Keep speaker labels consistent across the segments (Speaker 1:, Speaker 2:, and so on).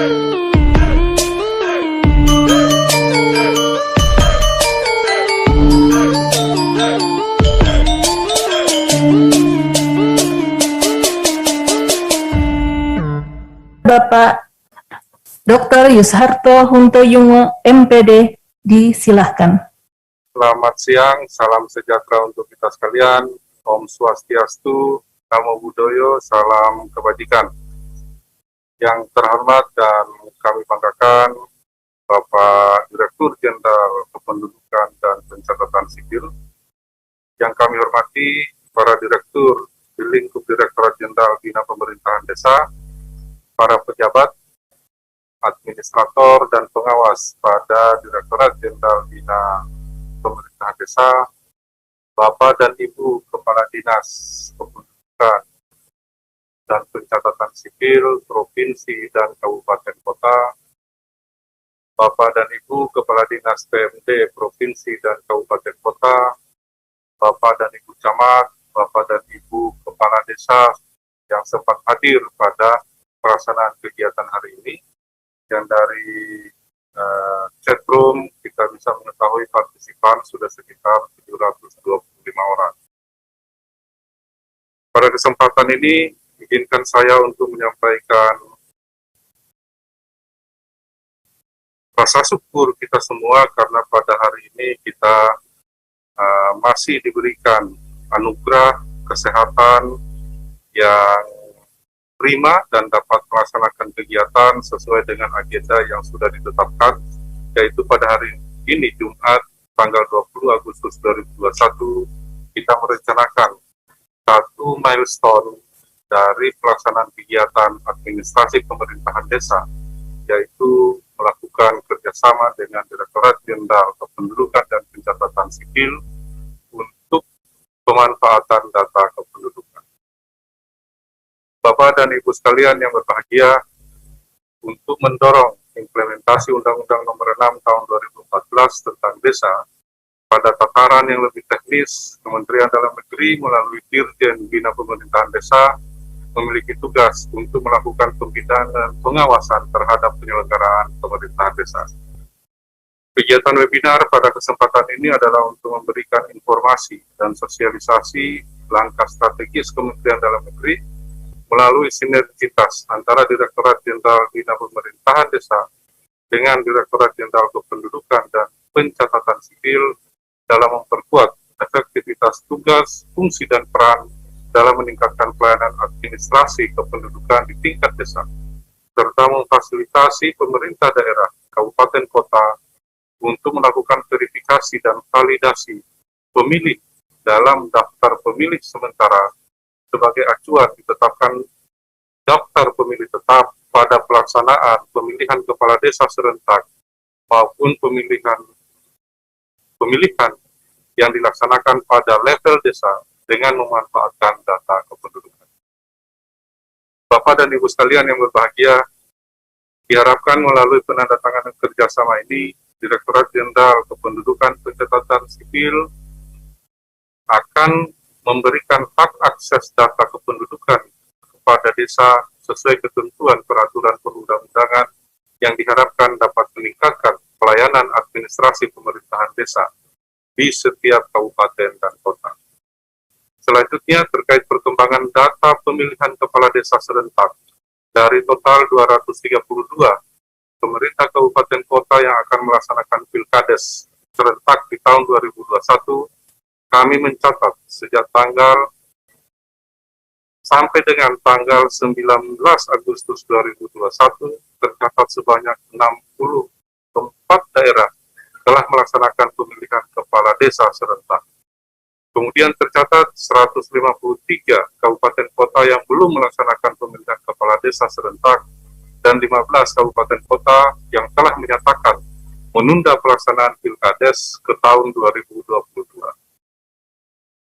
Speaker 1: Bapak Dr. Yusharto Huntoyungo, MPD, disilahkan.
Speaker 2: Selamat siang, salam sejahtera untuk kita sekalian. Om Swastiastu, Namo Buddhaya, salam kebajikan. Yang terhormat dan kami banggakan Bapak Direktur Jenderal Kependudukan dan Pencatatan Sipil. Yang kami hormati para direktur di lingkup Direktorat Jenderal Bina Pemerintahan Desa, para pejabat, administrator, dan pengawas pada Direktorat Jenderal Bina Pemerintahan Desa, Bapak dan Ibu Kepala Dinas Kependudukan dan Pencatatan Sipil Provinsi dan Kabupaten Kota, Bapak dan Ibu Kepala Dinas PMD Provinsi dan Kabupaten Kota, Bapak dan Ibu Camat, Bapak dan Ibu Kepala Desa yang sempat hadir pada pelaksanaan kegiatan hari ini, yang dari chatroom kita bisa mengetahui partisipan sudah sekitar 725 orang. Pada kesempatan ini, izinkan saya untuk menyampaikan rasa syukur kita semua karena pada hari ini kita masih diberikan anugerah kesehatan yang prima dan dapat melaksanakan kegiatan sesuai dengan agenda yang sudah ditetapkan, yaitu pada hari ini Jumat tanggal 20 Agustus 2021 kita merencanakan satu milestone dari pelaksanaan kegiatan administrasi pemerintahan desa, yaitu melakukan kerjasama dengan Direktorat Jenderal Kependudukan dan Pencatatan Sipil untuk pemanfaatan data kependudukan. Bapak dan Ibu sekalian yang berbahagia, untuk mendorong implementasi Undang-Undang Nomor 6 Tahun 2014 tentang Desa pada tataran yang lebih teknis, Kementerian Dalam Negeri melalui Dirjen Bina Pemerintahan Desa memiliki tugas untuk melakukan pembinaan dan pengawasan terhadap penyelenggaraan pemerintahan desa. Kegiatan webinar pada kesempatan ini adalah untuk memberikan informasi dan sosialisasi langkah strategis Kementerian Dalam Negeri melalui sinergitas antara Direktorat Jenderal Bina Pemerintahan Desa dengan Direktorat Jenderal Kependudukan dan Pencatatan Sipil dalam memperkuat efektivitas tugas, fungsi, dan peran dalam meningkatkan pelayanan administrasi kependudukan di tingkat desa, serta memfasilitasi pemerintah daerah, kabupaten, kota untuk melakukan verifikasi dan validasi pemilih dalam daftar pemilih sementara sebagai acuan ditetapkan daftar pemilih tetap pada pelaksanaan pemilihan kepala desa serentak maupun pemilihan yang dilaksanakan pada level desa dengan memanfaatkan data kependudukan. Bapak dan Ibu sekalian yang berbahagia, diharapkan melalui penandatanganan kerjasama ini, Direktorat Jenderal Kependudukan Pencatatan Sipil akan memberikan hak akses data kependudukan kepada desa sesuai ketentuan peraturan perundang-undangan yang diharapkan dapat meningkatkan pelayanan administrasi pemerintahan desa di setiap kabupaten dan kota. Selanjutnya, terkait perkembangan data pemilihan kepala desa serentak, dari total 232 pemerintah kabupaten kota yang akan melaksanakan pilkades serentak di tahun 2021, kami mencatat sejak tanggal sampai dengan tanggal 19 Agustus 2021 tercatat sebanyak 64 daerah telah melaksanakan pemilihan kepala desa serentak. Kemudian tercatat 153 kabupaten kota yang belum melaksanakan pemilihan kepala desa serentak dan 15 kabupaten kota yang telah menyatakan menunda pelaksanaan pilkades ke tahun 2022.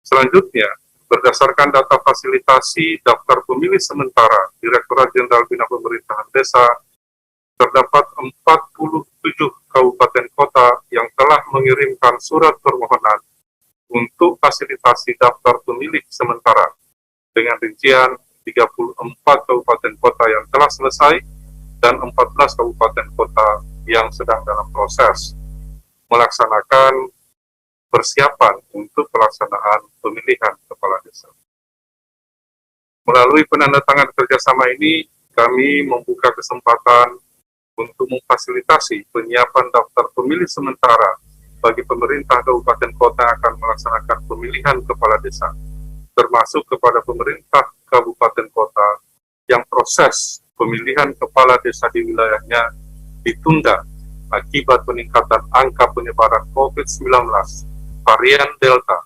Speaker 2: Selanjutnya, berdasarkan data fasilitasi daftar pemilih sementara Direktorat Jenderal Bina Pemerintahan Desa, terdapat 47 kabupaten kota yang telah mengirimkan surat permohonan untuk fasilitasi daftar pemilih sementara dengan rincian 34 kabupaten kota yang telah selesai dan 14 kabupaten kota yang sedang dalam proses melaksanakan persiapan untuk pelaksanaan pemilihan kepala desa. Melalui penandatangan kerjasama ini, kami membuka kesempatan untuk memfasilitasi penyiapan daftar pemilih sementara bagi pemerintah kabupaten kota yang akan melaksanakan pemilihan kepala desa, termasuk kepada pemerintah kabupaten kota yang proses pemilihan kepala desa di wilayahnya ditunda akibat peningkatan angka penyebaran COVID-19 varian Delta.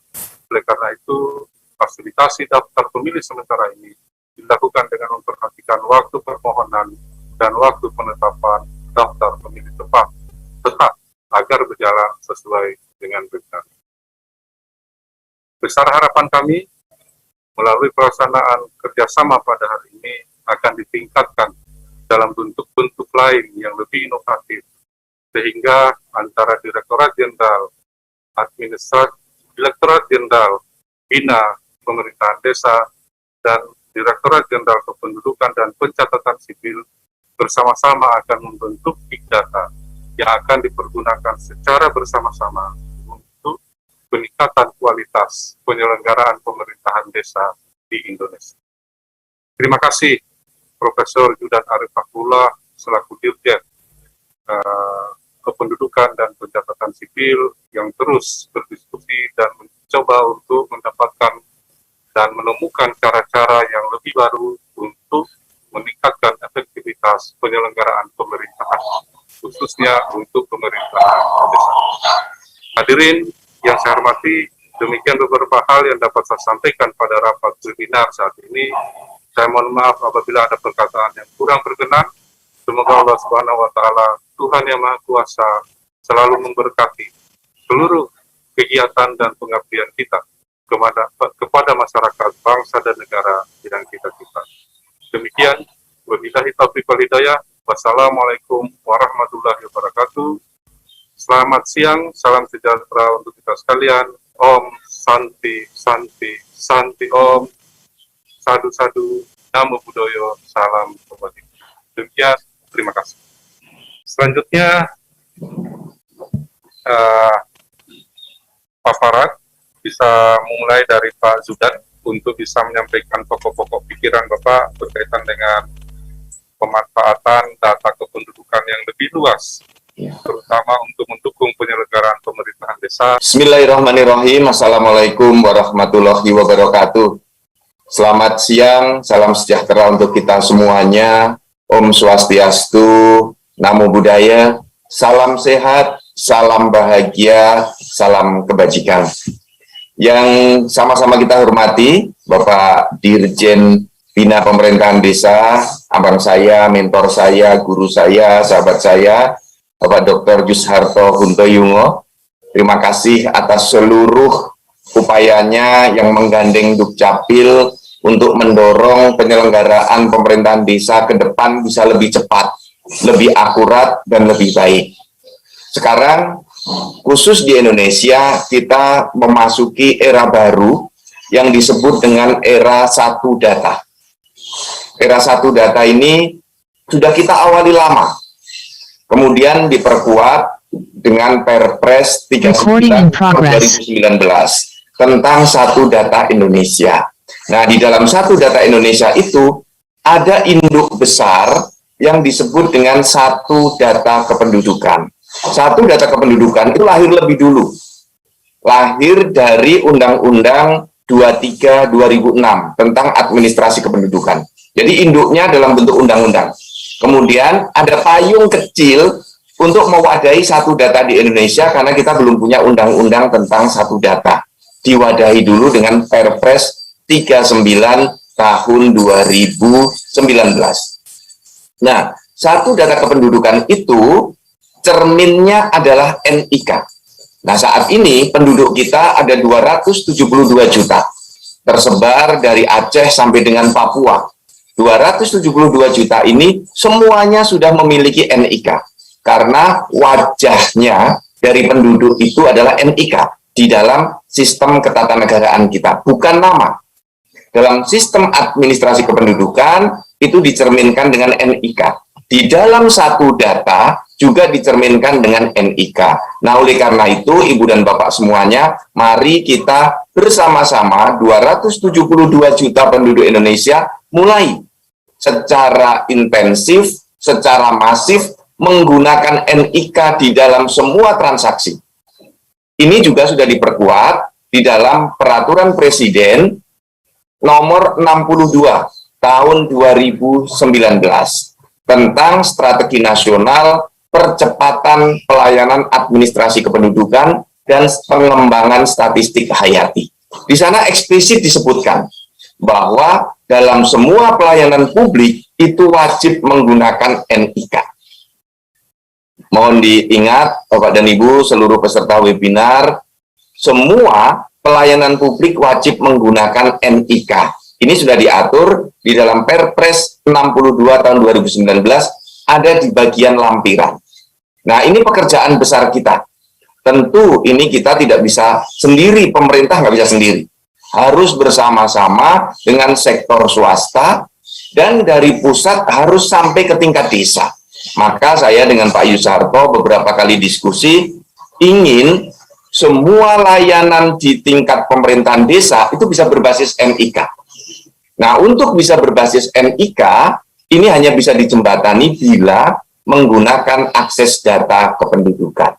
Speaker 2: Oleh karena itu, fasilitasi daftar pemilih sementara ini dilakukan dengan memperhatikan waktu permohonan dan waktu penetapan daftar pemilih tetap agar berjalan sesuai dengan rencana. Besar harapan kami, melalui pelaksanaan kerjasama pada hari ini akan ditingkatkan dalam bentuk-bentuk lain yang lebih inovatif, sehingga antara Direktorat Jenderal Bina Pemerintahan Desa dan Direktorat Jenderal Kependudukan dan Pencatatan Sipil bersama-sama akan membentuk big data yang akan dipergunakan secara bersama-sama untuk peningkatan kualitas penyelenggaraan pemerintahan desa di Indonesia. Terima kasih Profesor Judan Arif Fakullah selaku Dirjen Kependudukan dan Pencatatan Sipil yang terus berdiskusi dan mencoba untuk mendapatkan dan menemukan cara-cara yang lebih baru untuk meningkatkan efektivitas penyelenggaraan pemerintahan, khususnya untuk pemerintahan desa. Hadirin yang saya hormati, demikian beberapa hal yang dapat saya sampaikan pada rapat webinar saat ini. Saya mohon maaf apabila ada perkataan yang kurang berkenan. Semoga Allah Subhanahu wa Ta'ala, Tuhan yang Maha Kuasa, selalu memberkati seluruh kegiatan dan pengabdian kita kepada masyarakat, bangsa, dan negara yang kita cintai. Demikian, wabillahi taufiq wal hidayah. Wassalamualaikum warahmatullahi wabarakatuh. Selamat siang, salam sejahtera untuk kita sekalian. Om Santi Santi Santi Om. Sadu Sadu, Namo Buddhaya, salam kebajikan. Demikian, terima kasih. Selanjutnya, paparan bisa mulai dari Pak Zudan untuk bisa menyampaikan pokok-pokok pikiran Bapak berkaitan dengan pemanfaatan data kependudukan yang lebih luas, terutama untuk mendukung penyelenggaraan pemerintahan desa.
Speaker 3: Bismillahirrahmanirrahim. Assalamualaikum warahmatullahi wabarakatuh. Selamat siang, salam sejahtera untuk kita semuanya. Om Swastiastu, Namo Buddhaya, salam sehat, salam bahagia, salam kebajikan. Yang sama-sama kita hormati, Bapak Dirjen Bina Pemerintahan Desa, abang saya, mentor saya, guru saya, sahabat saya, Bapak Dr. Yusharto Huntoyungo. Terima kasih atas seluruh upayanya yang menggandeng Dukcapil untuk mendorong penyelenggaraan pemerintahan desa ke depan bisa lebih cepat, lebih akurat, dan lebih baik. Sekarang, khusus di Indonesia, kita memasuki era baru yang disebut dengan era satu data. Era satu data ini sudah kita awali lama, kemudian diperkuat dengan Perpres 39 2019 tentang satu data Indonesia. Nah, di dalam satu data Indonesia itu ada induk besar yang disebut dengan satu data kependudukan. Satu data kependudukan itu lahir lebih dulu. Lahir dari Undang-Undang 23 2006 tentang administrasi kependudukan. Jadi induknya dalam bentuk undang-undang. Kemudian ada payung kecil untuk mewadahi satu data di Indonesia karena kita belum punya undang-undang tentang satu data. Diwadahi dulu dengan Perpres 39 tahun 2019. Nah, satu data kependudukan itu cerminnya adalah NIK. Nah, saat ini penduduk kita ada 272 juta, tersebar dari Aceh sampai dengan Papua. 272 juta ini semuanya sudah memiliki NIK, karena wajahnya dari penduduk itu adalah NIK di dalam sistem ketatanegaraan kita, bukan nama. Dalam sistem administrasi kependudukan itu dicerminkan dengan NIK. di dalam satu data juga dicerminkan dengan NIK. Nah, oleh karena itu, Ibu dan Bapak semuanya, mari kita bersama-sama 272 juta penduduk Indonesia mulai secara intensif, secara masif menggunakan NIK di dalam semua transaksi. Ini juga sudah diperkuat di dalam Peraturan Presiden nomor 62 tahun 2019 tentang Strategi Nasional Percepatan Pelayanan Administrasi Kependudukan dan Pengembangan Statistik Hayati. Di sana eksplisit disebutkan bahwa dalam semua pelayanan publik itu wajib menggunakan NIK. Mohon diingat, Bapak dan Ibu, seluruh peserta webinar, semua pelayanan publik wajib menggunakan NIK. Ini sudah diatur di dalam Perpres 62 tahun 2019, ada di bagian lampiran. Nah, ini pekerjaan besar kita. Tentu ini kita tidak bisa sendiri, pemerintah nggak bisa sendiri. Harus bersama-sama dengan sektor swasta, dan dari pusat harus sampai ke tingkat desa. Maka saya dengan Pak Yusarto beberapa kali diskusi, ingin semua layanan di tingkat pemerintahan desa itu bisa berbasis NIK. Nah, untuk bisa berbasis NIK, ini hanya bisa dijembatani bila menggunakan akses data kependudukan.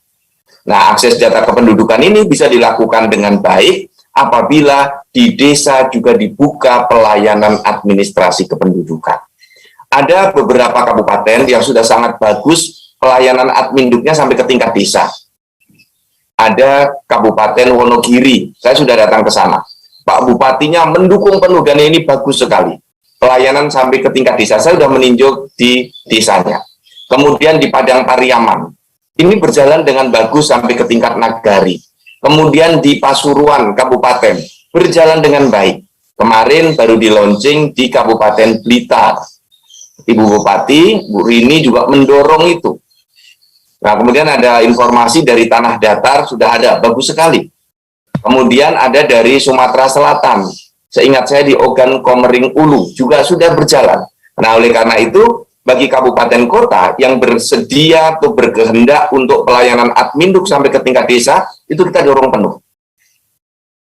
Speaker 3: Nah, akses data kependudukan ini bisa dilakukan dengan baik apabila di desa juga dibuka pelayanan administrasi kependudukan. Ada beberapa kabupaten yang sudah sangat bagus pelayanan adminduknya sampai ke tingkat desa. Ada Kabupaten Wonogiri, saya sudah datang ke sana. Pak Bupatinya mendukung penuh dan ini bagus sekali. Pelayanan sampai ke tingkat desa, saya sudah meninjau di desanya. Kemudian di Padang Pariaman, ini berjalan dengan bagus sampai ke tingkat nagari. Kemudian di Pasuruan, Kabupaten, berjalan dengan baik. Kemarin baru di launching di Kabupaten Blitar. Ibu Bupati, Bu Rini juga mendorong itu. Nah, kemudian ada informasi dari Tanah Datar, sudah ada, bagus sekali. Kemudian ada dari Sumatera Selatan, seingat saya di Ogan Komering Ulu, juga sudah berjalan. Nah, oleh karena itu, bagi kabupaten kota yang bersedia atau berkehendak untuk pelayanan adminduk sampai ke tingkat desa, itu kita dorong penuh.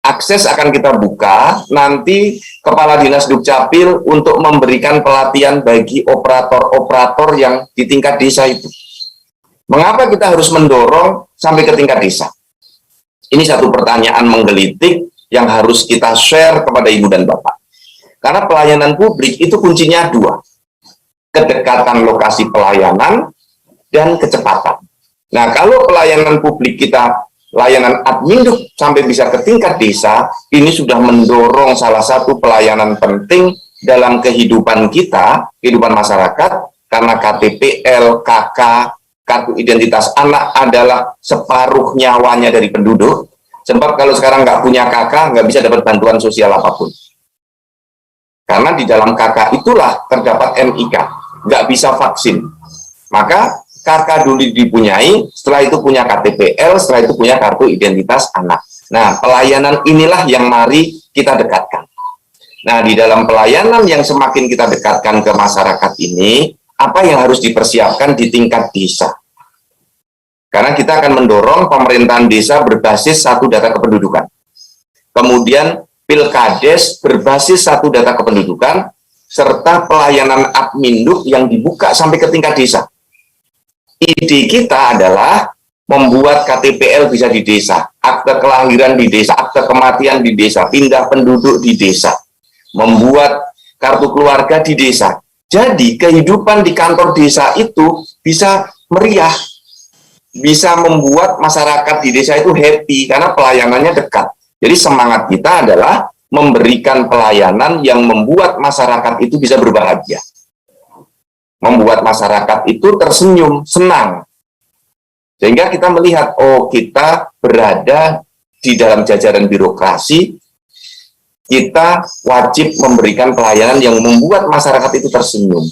Speaker 3: Akses akan kita buka, nanti Kepala Dinas Dukcapil untuk memberikan pelatihan bagi operator-operator yang di tingkat desa itu. Mengapa kita harus mendorong sampai ke tingkat desa? Ini satu pertanyaan menggelitik yang harus kita share kepada Ibu dan Bapak. Karena pelayanan publik itu kuncinya dua. Kedekatan lokasi pelayanan dan kecepatan. Nah, kalau pelayanan publik kita, layanan adminduk sampai bisa ke tingkat desa, ini sudah mendorong salah satu pelayanan penting dalam kehidupan kita, kehidupan masyarakat, karena KTPL, KK, Kartu Identitas Anak adalah separuh nyawanya dari penduduk. Sebab kalau sekarang nggak punya KK, nggak bisa dapat bantuan sosial apapun. Karena di dalam KK itulah terdapat NIK, nggak bisa vaksin. Maka KK dulu dipunyai, setelah itu punya KTPL, setelah itu punya Kartu Identitas Anak. Nah, pelayanan inilah yang mari kita dekatkan. Nah, di dalam pelayanan yang semakin kita dekatkan ke masyarakat ini, apa yang harus dipersiapkan di tingkat desa? Karena kita akan mendorong pemerintahan desa berbasis satu data kependudukan. Kemudian Pilkades berbasis satu data kependudukan, serta pelayanan adminduk yang dibuka sampai ke tingkat desa. Ide kita adalah membuat KTPL bisa di desa, akte kelahiran di desa, akte kematian di desa, pindah penduduk di desa, membuat kartu keluarga di desa. Jadi kehidupan di kantor desa itu bisa meriah, bisa membuat masyarakat di desa itu happy karena pelayanannya dekat. Jadi semangat kita adalah memberikan pelayanan yang membuat masyarakat itu bisa berbahagia. Membuat masyarakat itu tersenyum, senang. Sehingga kita melihat, oh kita berada di dalam jajaran birokrasi, kita wajib memberikan pelayanan yang membuat masyarakat itu tersenyum.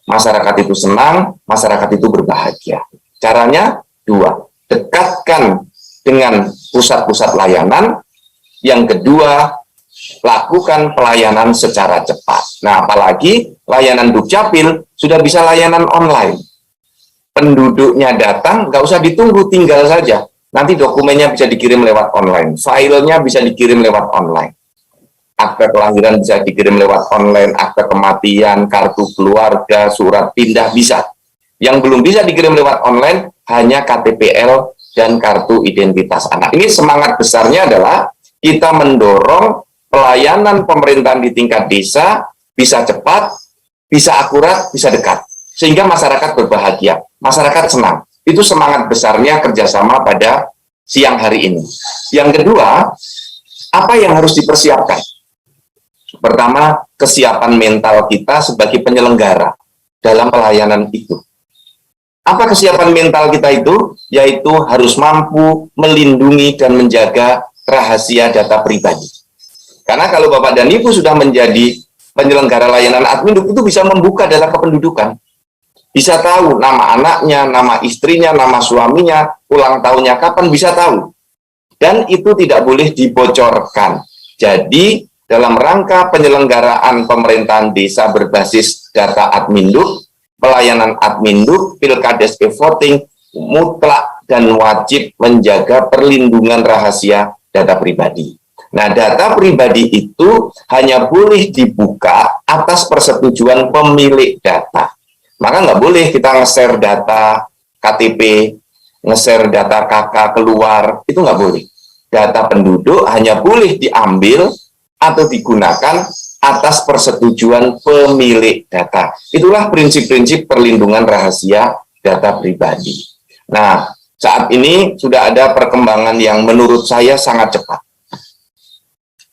Speaker 3: Masyarakat itu senang, masyarakat itu berbahagia. Caranya dua, dekatkan dengan pusat-pusat layanan. Yang kedua, lakukan pelayanan secara cepat. Nah, apalagi layanan Dukcapil sudah bisa layanan online. penduduknya datang, nggak usah ditunggu, tinggal saja. Nanti dokumennya bisa dikirim lewat online, filenya bisa dikirim lewat online. Akte kelahiran bisa dikirim lewat online, akte kematian, kartu keluarga, surat pindah bisa. Yang belum bisa dikirim lewat online hanya KTPL dan kartu identitas anak. Ini semangat besarnya adalah kita mendorong pelayanan pemerintahan di tingkat desa bisa cepat, bisa akurat, bisa dekat. Sehingga masyarakat berbahagia, masyarakat senang. Itu semangat besarnya kerjasama pada siang hari ini. Yang kedua, apa yang harus dipersiapkan? Pertama, kesiapan mental kita sebagai penyelenggara dalam pelayanan itu. Apa kesiapan mental kita itu? Yaitu harus mampu melindungi dan menjaga rahasia data pribadi. Karena kalau Bapak dan Ibu sudah menjadi penyelenggara layanan Adminduk, itu bisa membuka data kependudukan. Bisa tahu nama anaknya, nama istrinya, nama suaminya, ulang tahunnya kapan, bisa tahu. Dan itu tidak boleh dibocorkan. Jadi, dalam rangka penyelenggaraan pemerintahan desa berbasis data Adminduk, pelayanan Adminduk, Pilkades e-voting, mutlak dan wajib menjaga perlindungan rahasia data pribadi. Nah, data pribadi itu hanya boleh dibuka atas persetujuan pemilik data. Maka nggak boleh kita nge-share data KTP, nge-share data KK keluar, itu nggak boleh. Data penduduk hanya boleh diambil atau digunakan atas persetujuan pemilik data. Itulah prinsip-prinsip perlindungan rahasia data pribadi. Nah, saat ini sudah ada perkembangan yang menurut saya sangat cepat.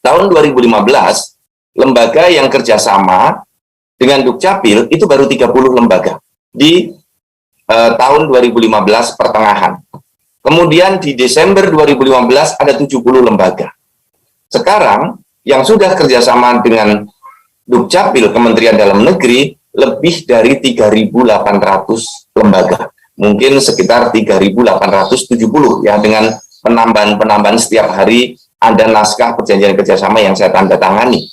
Speaker 3: Tahun 2015, lembaga yang kerjasama dengan Dukcapil itu baru 30 lembaga di tahun 2015 pertengahan. Kemudian di Desember 2015 ada 70 lembaga. Sekarang yang sudah kerjasama dengan Dukcapil Kementerian Dalam Negeri lebih dari 3.800 lembaga. Mungkin sekitar 3.870 ya, dengan penambahan-penambahan setiap hari ada naskah perjanjian kerjasama yang saya tanda tangani.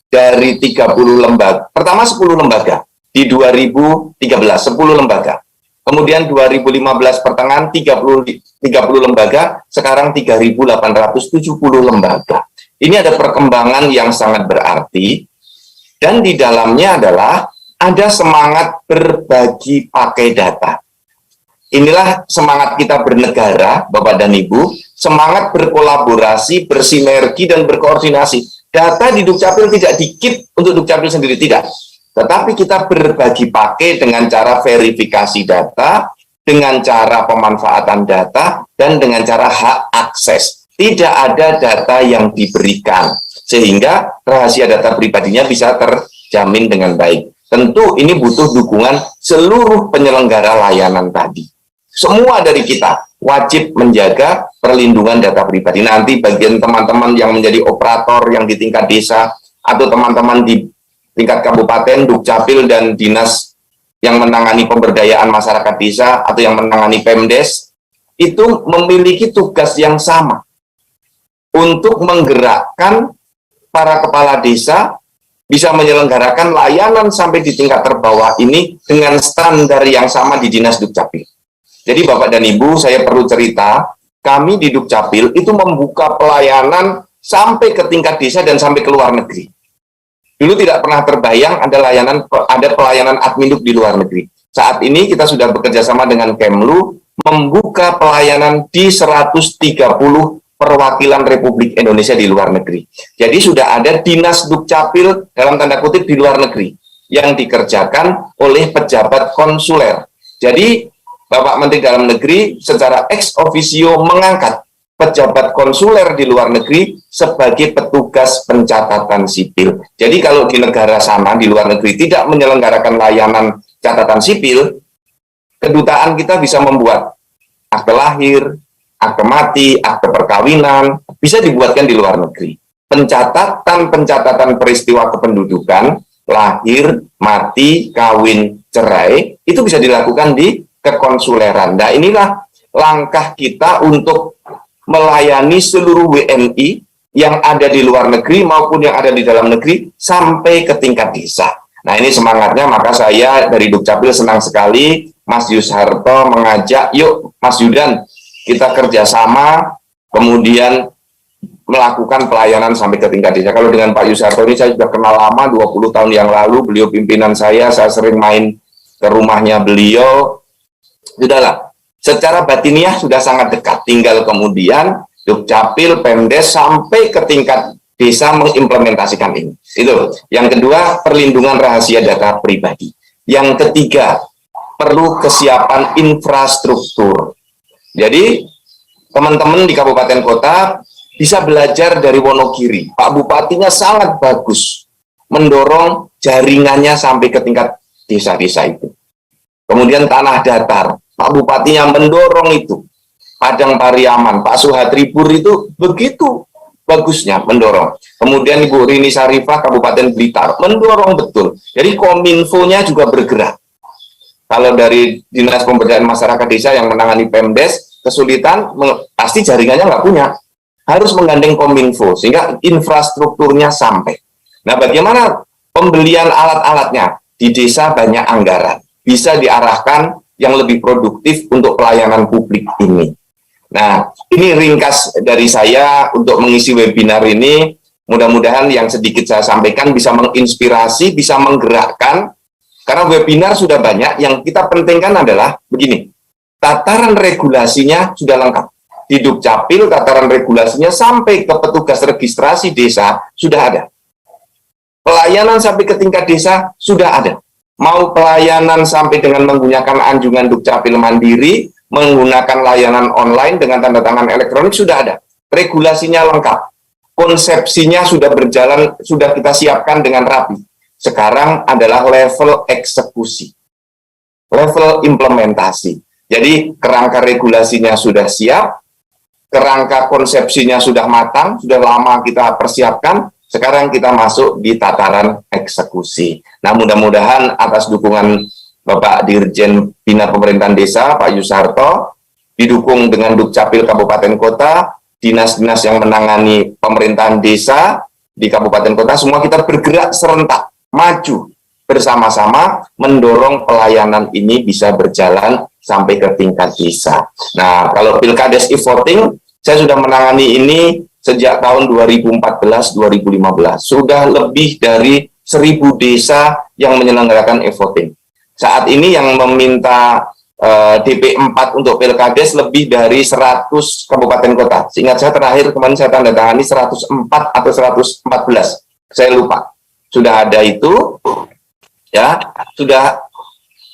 Speaker 3: Dari 30 lembaga, pertama 10 lembaga, di 2013, 10 lembaga. Kemudian 2015 pertengahan 30 lembaga, sekarang 3.870 lembaga. Ini ada perkembangan yang sangat berarti, dan di dalamnya adalah ada semangat berbagi pakai data. Inilah semangat kita bernegara, Bapak dan Ibu, semangat berkolaborasi, bersinergi, dan berkoordinasi. Data di Dukcapil tidak dikit untuk Dukcapil sendiri, tidak. Tetapi kita berbagi pakai dengan cara verifikasi data, dengan cara pemanfaatan data, dan dengan cara hak akses. Tidak ada data yang diberikan, sehingga rahasia data pribadinya bisa terjamin dengan baik. Tentu ini butuh dukungan seluruh penyelenggara layanan tadi. Semua dari kita wajib menjaga perlindungan data pribadi. Nanti bagian teman-teman yang menjadi operator yang di tingkat desa, atau teman-teman di tingkat kabupaten, Dukcapil, dan dinas yang menangani pemberdayaan masyarakat desa, atau yang menangani Pemdes, itu memiliki tugas yang sama untuk menggerakkan para kepala desa bisa menyelenggarakan layanan sampai di tingkat terbawah ini dengan standar yang sama di Dinas Dukcapil. Jadi Bapak dan Ibu, saya perlu cerita, kami di Dukcapil itu membuka pelayanan sampai ke tingkat desa dan sampai ke luar negeri. Dulu tidak pernah terbayang ada pelayanan Adminduk di luar negeri. Saat ini kita sudah bekerja sama dengan Kemlu, membuka pelayanan di 130 perwakilan Republik Indonesia di luar negeri. Jadi sudah ada Dinas Dukcapil dalam tanda kutip di luar negeri yang dikerjakan oleh pejabat konsuler. Jadi Bapak Menteri Dalam Negeri secara ex officio mengangkat pejabat konsuler di luar negeri sebagai petugas pencatatan sipil. Jadi kalau di negara sana, di luar negeri, tidak menyelenggarakan layanan catatan sipil, kedutaan kita bisa membuat akte lahir, akte mati, akte perkawinan, bisa dibuatkan di luar negeri. Pencatatan peristiwa kependudukan, lahir, mati, kawin, cerai, itu bisa dilakukan di kekonsuleran. Nah, inilah langkah kita untuk melayani seluruh WNI yang ada di luar negeri maupun yang ada di dalam negeri sampai ke tingkat desa. Nah, ini semangatnya, maka saya dari Dukcapil senang sekali Mas Yusharto mengajak, yuk Mas Yudan, kita kerjasama, kemudian melakukan pelayanan sampai ke tingkat desa. Kalau dengan Pak Yusharto ini saya sudah kenal lama, 20 tahun yang lalu, beliau pimpinan saya sering main ke rumahnya beliau. Sudahlah, secara batiniah sudah sangat dekat, tinggal kemudian Dukcapil, Pemdes, sampai ke tingkat desa mengimplementasikan ini. Itu. Yang kedua, perlindungan rahasia data pribadi. Yang ketiga, perlu kesiapan infrastruktur. Jadi, teman-teman di kabupaten kota bisa belajar dari Wonogiri. Pak Bupatinya sangat bagus mendorong jaringannya sampai ke tingkat desa-desa itu. Kemudian tanah datar, Pak Bupatinya mendorong itu. Padang Pariaman, Pak Suhadri Pur itu begitu bagusnya mendorong. Kemudian Ibu Rini Sarifah, Kabupaten Blitar, mendorong betul. Jadi Kominfo-nya juga bergerak. Kalau dari Dinas Pemberdayaan Masyarakat Desa yang menangani Pemdes, kesulitan, pasti jaringannya nggak punya. Harus menggandeng Kominfo, sehingga infrastrukturnya sampai. Nah, bagaimana pembelian alat-alatnya? Di desa banyak anggaran. Bisa diarahkan yang lebih produktif untuk pelayanan publik ini. Nah, ini ringkas dari saya untuk mengisi webinar ini. Mudah-mudahan yang sedikit saya sampaikan bisa menginspirasi, bisa menggerakkan. Karena webinar sudah banyak, yang kita pentingkan adalah begini. Tataran regulasinya sudah lengkap. Di Dukcapil, tataran regulasinya sampai ke petugas registrasi desa sudah ada. Pelayanan sampai ke tingkat desa sudah ada. Mau pelayanan sampai dengan menggunakan anjungan Dukcapil mandiri, menggunakan layanan online dengan tanda tangan elektronik sudah ada. Regulasinya lengkap. Konsepsinya sudah berjalan, sudah kita siapkan dengan rapi. Sekarang adalah level eksekusi. Level implementasi. Jadi kerangka regulasinya sudah siap, kerangka konsepsinya sudah matang, sudah lama kita persiapkan, sekarang kita masuk di tataran eksekusi. Nah, mudah-mudahan atas dukungan Bapak Dirjen Bina Pemerintahan Desa, Pak Yusharto, didukung dengan Dukcapil Kabupaten Kota, dinas-dinas yang menangani pemerintahan desa di Kabupaten Kota, semua kita bergerak serentak, maju, bersama-sama mendorong pelayanan ini bisa berjalan sampai ke tingkat desa. Nah, kalau Pilkades e-voting, saya sudah menangani ini sejak tahun 2014-2015. Sudah lebih dari 1.000 desa yang menyelenggarakan e-voting. Saat ini yang meminta DP4 untuk Pilkades lebih dari 100 kabupaten kota. Seingat saya terakhir kemarin saya tanda tangani 104 atau 114. Saya lupa. Sudah ada itu, ya, sudah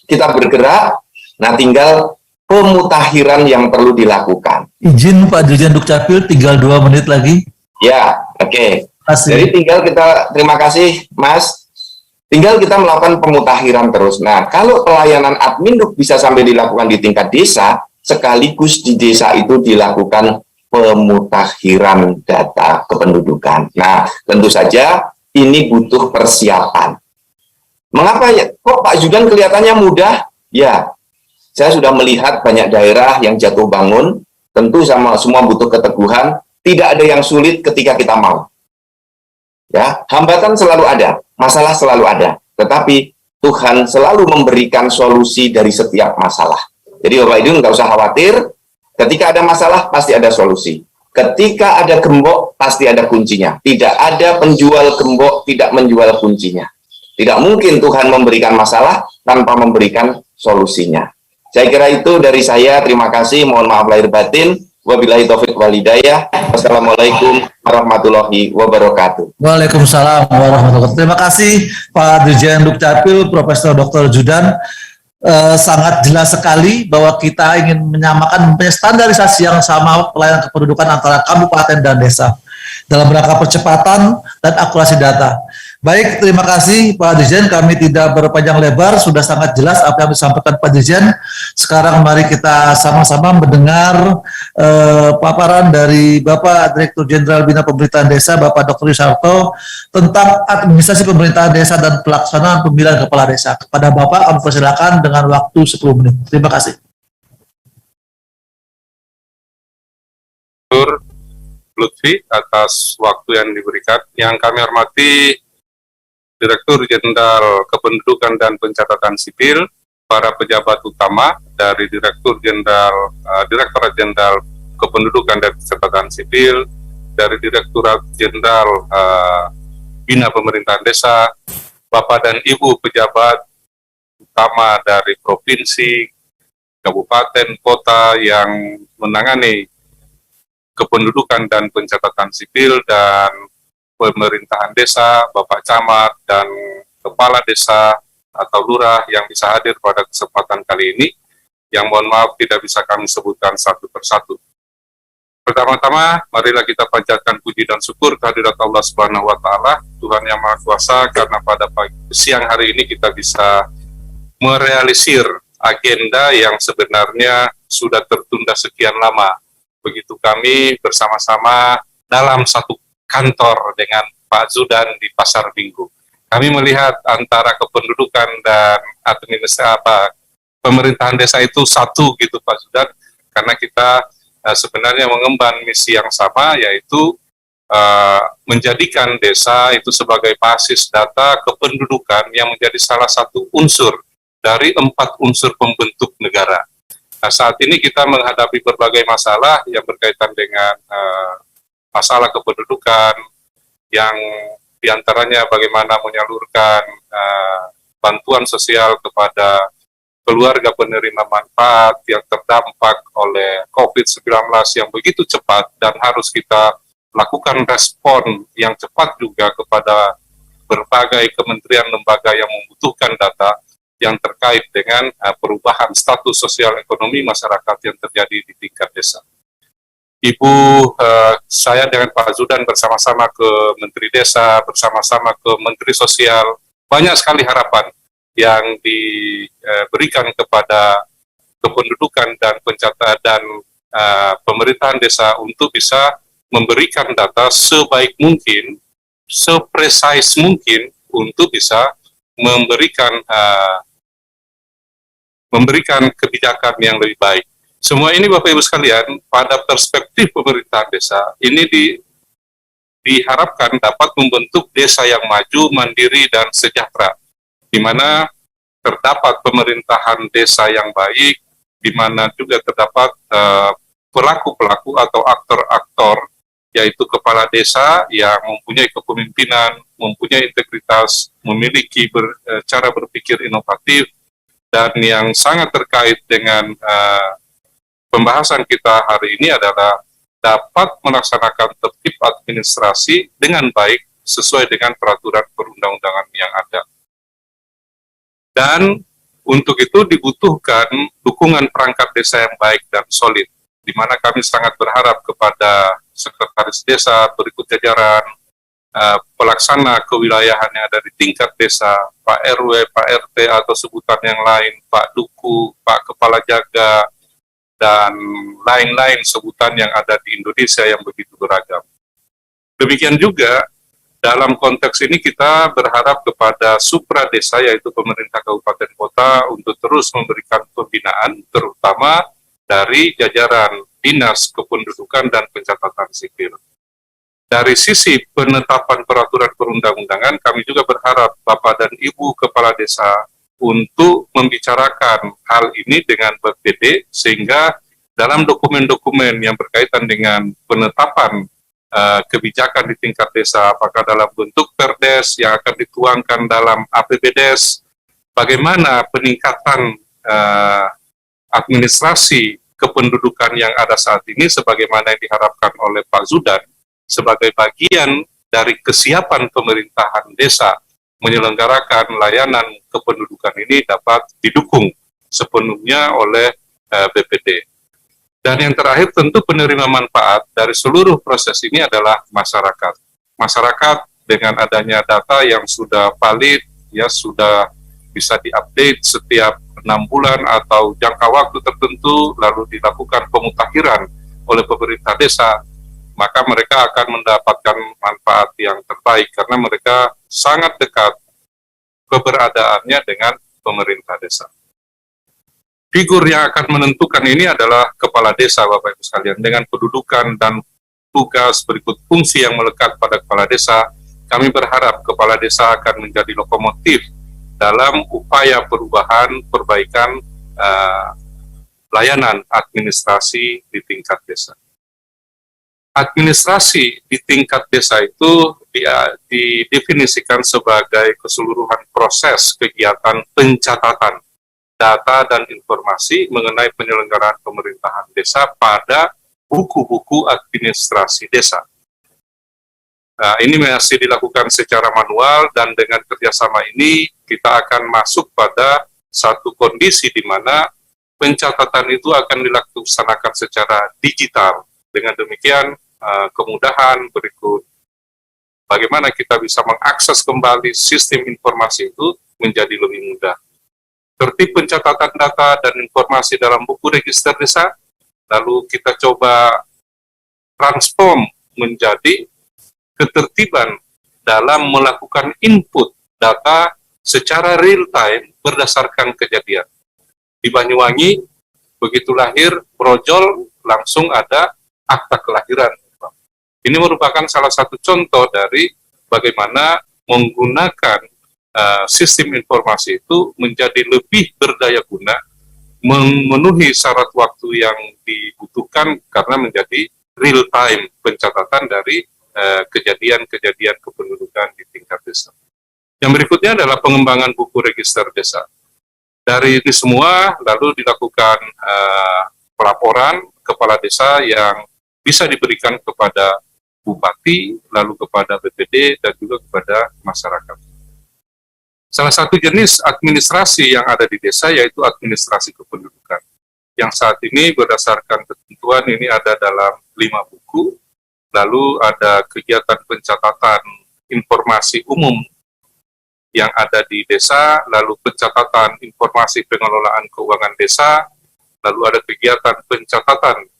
Speaker 3: kita bergerak. Nah, tinggal pemutakhiran yang perlu dilakukan.
Speaker 4: Izin Pak Dirjen Dukcapil, tinggal 2 menit lagi.
Speaker 3: Ya, oke. Jadi tinggal kita, terima kasih Mas, tinggal kita melakukan pemutakhiran terus. Nah, kalau pelayanan admin bisa sampai dilakukan di tingkat desa, sekaligus di desa itu dilakukan pemutakhiran data kependudukan. Nah, tentu saja ini butuh persiapan. Mengapa ya? Kok Pak Judan kelihatannya mudah? Ya, saya sudah melihat banyak daerah yang jatuh bangun, tentu sama semua butuh keteguhan, tidak ada yang sulit ketika kita mau. Ya, hambatan selalu ada, masalah selalu ada, tetapi Tuhan selalu memberikan solusi dari setiap masalah. Jadi Bapak Ibu nggak usah khawatir, ketika ada masalah pasti ada solusi. Ketika ada gembok pasti ada kuncinya. Tidak ada penjual gembok tidak menjual kuncinya. Tidak mungkin Tuhan memberikan masalah tanpa memberikan solusinya. Saya kira itu dari saya. Terima kasih. Mohon maaf lahir batin. Wabillahi taufiq wal hidayah. Wassalamualaikum warahmatullahi wabarakatuh.
Speaker 4: Waalaikumsalam warahmatullahi wabarakatuh. Terima kasih Pak Dirjen Dukcapil, Profesor Dr. Judan. Sangat jelas sekali bahwa kita ingin menyamakan standarisasi yang sama pelayanan kependudukan antara kabupaten dan desa dalam rangka percepatan dan akurasi data. Baik, terima kasih Pak Dirjen, kami tidak berpanjang lebar, sudah sangat jelas apa yang disampaikan Pak Dirjen. Sekarang mari kita sama-sama mendengar paparan dari Bapak Direktur Jenderal Bina Pemerintahan Desa, Bapak Dr. Yusharto, tentang administrasi pemerintahan desa dan pelaksanaan pemilihan kepala desa. Kepada Bapak, kami persilakan dengan waktu 10 menit. Terima kasih.
Speaker 2: Lutfi atas waktu yang diberikan. Yang kami hormati Direktur Jenderal Kependudukan dan Pencatatan Sipil, para pejabat utama dari Direktorat Jenderal Kependudukan dan Catatan Sipil, dari Direktorat Jenderal Bina Pemerintahan Desa, Bapak dan Ibu pejabat utama dari provinsi, kabupaten, kota yang menangani kependudukan dan pencatatan sipil dan pemerintahan desa, Bapak Camat dan Kepala Desa atau Lurah yang bisa hadir pada kesempatan kali ini, yang mohon maaf tidak bisa kami sebutkan satu persatu. Pertama-tama, marilah kita panjatkan puji dan syukur kehadirat Allah Subhanahu wa Ta'ala, Tuhan yang Maha Kuasa, karena pada siang hari ini kita bisa merealisir agenda yang sebenarnya sudah tertunda sekian lama. Begitu kami bersama-sama dalam satu kantor dengan Pak Zudan di Pasar Minggu. Kami melihat antara kependudukan dan administrasi pemerintahan desa itu satu gitu Pak Zudan, karena kita sebenarnya mengemban misi yang sama, yaitu menjadikan desa itu sebagai basis data kependudukan yang menjadi salah satu unsur dari 4 unsur pembentuk negara. Nah, saat ini kita menghadapi berbagai masalah yang berkaitan dengan masalah kependudukan, yang diantaranya bagaimana menyalurkan bantuan sosial kepada keluarga penerima manfaat yang terdampak oleh COVID-19 yang begitu cepat, dan harus kita lakukan respon yang cepat juga kepada berbagai kementerian lembaga yang membutuhkan data yang terkait dengan perubahan status sosial ekonomi masyarakat yang terjadi di tingkat desa. Ibu, saya dengan Pak Zudan bersama-sama ke Menteri Desa, bersama-sama ke Menteri Sosial, banyak sekali harapan yang diberikan kepada kependudukan dan pencatatan dan pemerintahan desa untuk bisa memberikan data sebaik mungkin, seprecise mungkin untuk bisa memberikan kebijakan yang lebih baik. Semua ini Bapak Ibu sekalian, pada perspektif pemerintahan desa, ini diharapkan dapat membentuk desa yang maju, mandiri, dan sejahtera, di mana terdapat pemerintahan desa yang baik, di mana juga terdapat pelaku-pelaku atau aktor-aktor, yaitu kepala desa yang mempunyai kepemimpinan, mempunyai integritas, memiliki cara berpikir inovatif, dan yang sangat terkait dengan pembahasan kita hari ini adalah dapat melaksanakan tertib administrasi dengan baik sesuai dengan peraturan perundang-undangan yang ada. Dan untuk itu dibutuhkan dukungan perangkat desa yang baik dan solid, di mana kami sangat berharap kepada sekretaris desa, berikut jajaran, pelaksana kewilayahan yang ada di tingkat desa, Pak RW, Pak RT atau sebutan yang lain, Pak Duku, Pak Kepala Jaga, dan lain-lain sebutan yang ada di Indonesia yang begitu beragam. Demikian juga dalam konteks ini kita berharap kepada supra desa, yaitu pemerintah kabupaten kota, untuk terus memberikan pembinaan, terutama dari jajaran Dinas Kependudukan dan Pencatatan Sipil. Dari sisi penetapan peraturan perundang-undangan, kami juga berharap Bapak dan Ibu Kepala Desa untuk membicarakan hal ini dengan BPD, sehingga dalam dokumen-dokumen yang berkaitan dengan penetapan kebijakan di tingkat desa, apakah dalam bentuk perdes yang akan dituangkan dalam APBDes, bagaimana peningkatan administrasi kependudukan yang ada saat ini sebagaimana yang diharapkan oleh Pak Zudan sebagai bagian dari kesiapan pemerintahan desa menyelenggarakan layanan kependudukan ini dapat didukung sepenuhnya oleh BPD. Dan yang terakhir tentu penerima manfaat dari seluruh proses ini adalah masyarakat. Masyarakat dengan adanya data yang sudah valid, ya sudah bisa diupdate setiap 6 bulan atau jangka waktu tertentu, lalu dilakukan pemutakhiran oleh pemerintah desa, maka mereka akan mendapatkan manfaat yang terbaik karena mereka sangat dekat keberadaannya dengan pemerintah desa. Figur yang akan menentukan ini adalah kepala desa, Bapak Ibu sekalian, dengan kedudukan dan tugas berikut fungsi yang melekat pada kepala desa. Kami berharap kepala desa akan menjadi lokomotif dalam upaya perubahan, perbaikan layanan administrasi di tingkat desa. Administrasi di tingkat desa itu didefinisikan sebagai keseluruhan proses kegiatan pencatatan data dan informasi mengenai penyelenggaraan pemerintahan desa pada buku-buku administrasi desa. Nah, ini masih dilakukan secara manual, dan dengan kerjasama ini kita akan masuk pada satu kondisi di mana pencatatan itu akan dilaksanakan secara digital. Dengan demikian, kemudahan berikut bagaimana kita bisa mengakses kembali sistem informasi itu menjadi lebih mudah. Tertib pencatatan data dan informasi dalam buku register desa, lalu kita coba transform menjadi ketertiban dalam melakukan input data secara real time berdasarkan kejadian. Di Banyuwangi, begitu lahir brojol, langsung ada akta kelahiran. Ini merupakan salah satu contoh dari bagaimana menggunakan sistem informasi itu menjadi lebih berdaya guna, memenuhi syarat waktu yang dibutuhkan karena menjadi real time pencatatan dari kejadian-kejadian kependudukan di tingkat desa. Yang berikutnya adalah pengembangan buku register desa. Dari ini semua lalu dilakukan pelaporan kepala desa yang bisa diberikan kepada bupati, lalu kepada BPD, dan juga kepada masyarakat. Salah satu jenis administrasi yang ada di desa yaitu administrasi kependudukan, yang saat ini berdasarkan ketentuan ini ada dalam 5 buku, lalu ada kegiatan pencatatan informasi umum yang ada di desa, lalu pencatatan informasi pengelolaan keuangan desa, lalu ada kegiatan pencatatan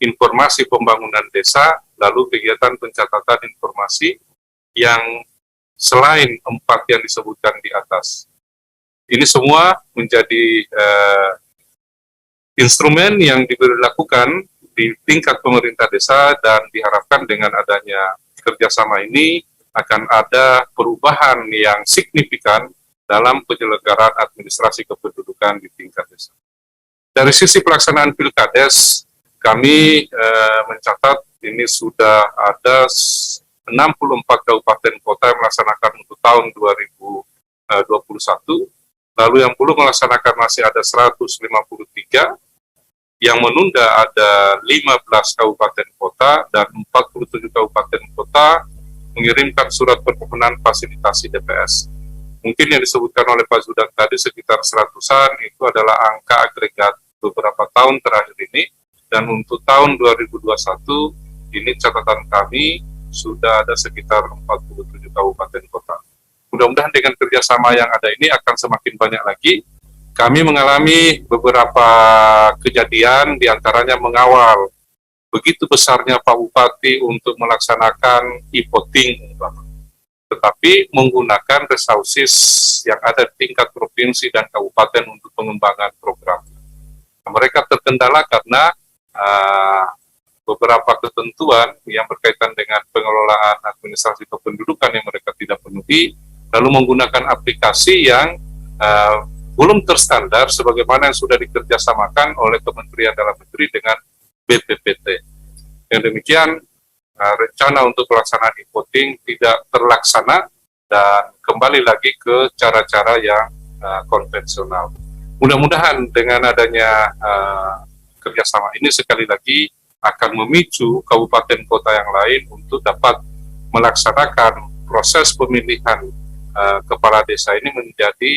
Speaker 2: informasi pembangunan desa, lalu kegiatan pencatatan informasi yang selain 4 yang disebutkan di atas. Ini semua menjadi instrumen yang dilakukan di tingkat pemerintah desa, dan diharapkan dengan adanya kerjasama ini akan ada perubahan yang signifikan dalam penyelenggaraan administrasi kependudukan di tingkat desa. Dari sisi pelaksanaan Pilkades, kami mencatat ini sudah ada 64 kabupaten kota yang melaksanakan untuk tahun 2021, lalu yang belum melaksanakan masih ada 153, yang menunda ada 15 kabupaten kota, dan 47 kabupaten kota mengirimkan surat permohonan fasilitasi DPS. Mungkin yang disebutkan oleh Pak Zudan tadi sekitar 100-an, itu adalah angka agregat beberapa tahun terakhir ini, dan untuk tahun 2021, ini catatan kami sudah ada sekitar 47 kabupaten kota. Mudah-mudahan dengan kerjasama yang ada ini akan semakin banyak lagi. Kami mengalami beberapa kejadian, diantaranya mengawal begitu besarnya Pak Bupati untuk melaksanakan e-voting, tetapi menggunakan resources yang ada di tingkat provinsi dan kabupaten untuk pengembangan program. Nah, mereka terkendala karena beberapa ketentuan yang berkaitan dengan pengelolaan administrasi kependudukan yang mereka tidak penuhi, lalu menggunakan aplikasi yang belum terstandar sebagaimana yang sudah dikerjasamakan oleh Kementerian Dalam Negeri dengan BPPT. Yang demikian, rencana untuk pelaksanaan e-voting tidak terlaksana dan kembali lagi ke cara-cara yang konvensional. Mudah-mudahan dengan adanya kerjasama ini sekali lagi akan memicu kabupaten kota yang lain untuk dapat melaksanakan proses pemilihan kepala desa ini menjadi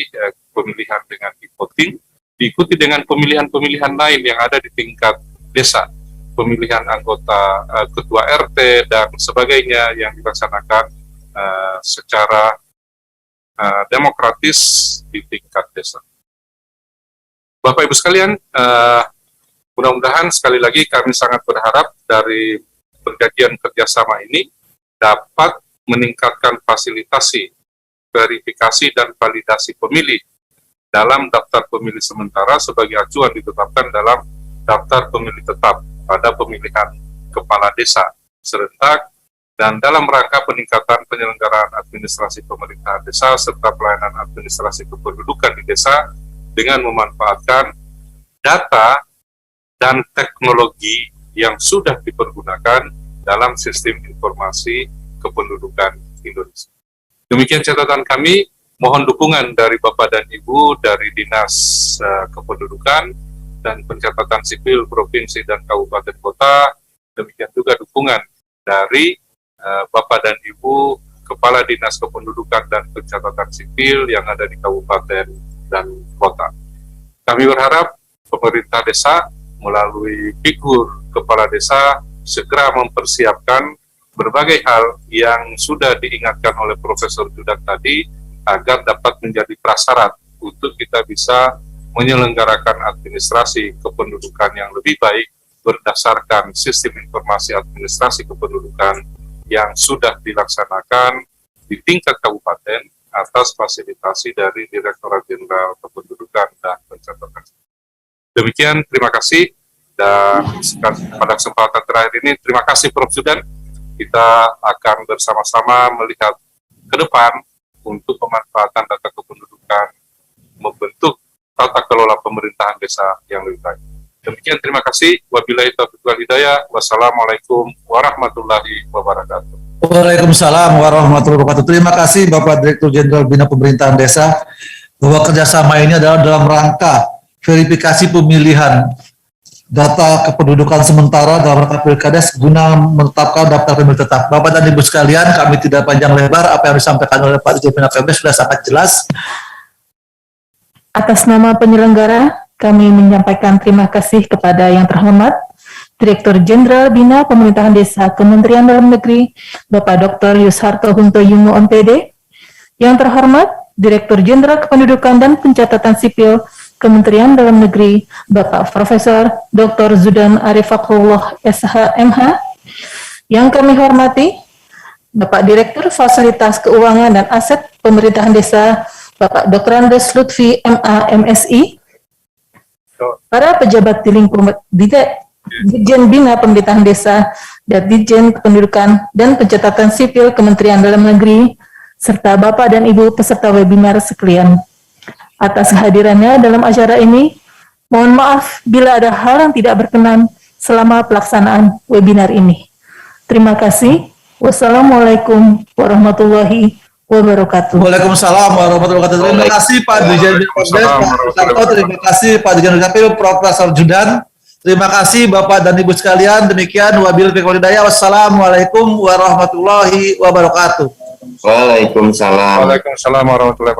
Speaker 2: pemilihan dengan e-voting, diikuti dengan pemilihan-pemilihan lain yang ada di tingkat desa, pemilihan anggota ketua RT dan sebagainya yang dilaksanakan secara demokratis di tingkat desa. Bapak Ibu sekalian, mudah-mudahan sekali lagi kami sangat berharap dari perjanjian kerjasama ini dapat meningkatkan fasilitasi, verifikasi dan validasi pemilih dalam daftar pemilih sementara sebagai acuan ditetapkan dalam daftar pemilih tetap pada pemilihan kepala desa serentak dan dalam rangka peningkatan penyelenggaraan administrasi pemerintahan desa serta pelayanan administrasi kependudukan di desa dengan memanfaatkan data dan teknologi yang sudah dipergunakan dalam sistem informasi kependudukan Indonesia. Demikian catatan kami, mohon dukungan dari Bapak dan Ibu dari Dinas Kependudukan dan Pencatatan Sipil Provinsi dan Kabupaten Kota, demikian juga dukungan dari Bapak dan Ibu Kepala Dinas Kependudukan dan Pencatatan Sipil yang ada di Kabupaten dan Kota. Kami berharap pemerintah desa melalui figur Kepala Desa segera mempersiapkan berbagai hal yang sudah diingatkan oleh Profesor Judan tadi agar dapat menjadi prasyarat untuk kita bisa menyelenggarakan administrasi kependudukan yang lebih baik berdasarkan sistem informasi administrasi kependudukan yang sudah dilaksanakan di tingkat kabupaten atas fasilitasi dari Direktorat Jenderal Kependudukan dan Pencatatan. Demikian, terima kasih. Dan pada kesempatan terakhir ini, terima kasih Prof. Judan. Kita akan bersama-sama melihat ke depan untuk pemanfaatan data kependudukan membentuk tata kelola pemerintahan desa yang lebih baik. Demikian, terima kasih. Wabillahi taufiq wal hidayah. Wassalamualaikum warahmatullahi wabarakatuh.
Speaker 4: Waalaikumsalam warahmatullahi wabarakatuh. Terima kasih Bapak Direktur Jenderal Bina Pemerintahan Desa bahwa kerjasama ini adalah dalam rangka verifikasi pemilihan data kependudukan sementara dalam rangka Pilkades guna menetapkan daftar pemilih tetap. Bapak dan Ibu sekalian, kami tidak panjang lebar, apa yang disampaikan oleh Pak Dirjen Bina PMD sudah sangat jelas.
Speaker 1: Atas nama penyelenggara, kami menyampaikan terima kasih kepada yang terhormat Direktur Jenderal Bina Pemerintahan Desa Kementerian Dalam Negeri, Bapak Dr. Yusharto Huntoyumo MPD, yang terhormat Direktur Jenderal Kependudukan dan Pencatatan Sipil Kementerian Dalam Negeri, Bapak Profesor Dr. Zudan Arifakullah SH.MH, yang kami hormati Bapak Direktur Fasilitas Keuangan dan Aset Pemerintahan Desa, Bapak Dr. Andes Lutfi MA MSI, para pejabat di lingkungan Ditjen Bina Pemerintahan Desa dan Ditjen Kependudukan dan Pencatatan Sipil Kementerian Dalam Negeri, serta Bapak dan Ibu peserta webinar sekalian. Atas kehadirannya dalam acara ini, mohon maaf bila ada hal yang tidak berkenan selama pelaksanaan webinar ini. Terima kasih. Wassalamualaikum warahmatullahi wabarakatuh.
Speaker 4: Waalaikumsalam warahmatullahi wabarakatuh. Terima kasih Pak Dirjen Bina terima kasih Pak Dirjen Dukcapil Profesor Judan. Terima kasih Bapak dan Ibu sekalian. Demikian wabillahi taufiq wal hidayah. Wassalamualaikum warahmatullahi wabarakatuh.
Speaker 3: Waalaikumsalam.
Speaker 2: Waalaikumsalam warahmatullahi wabarakatuh.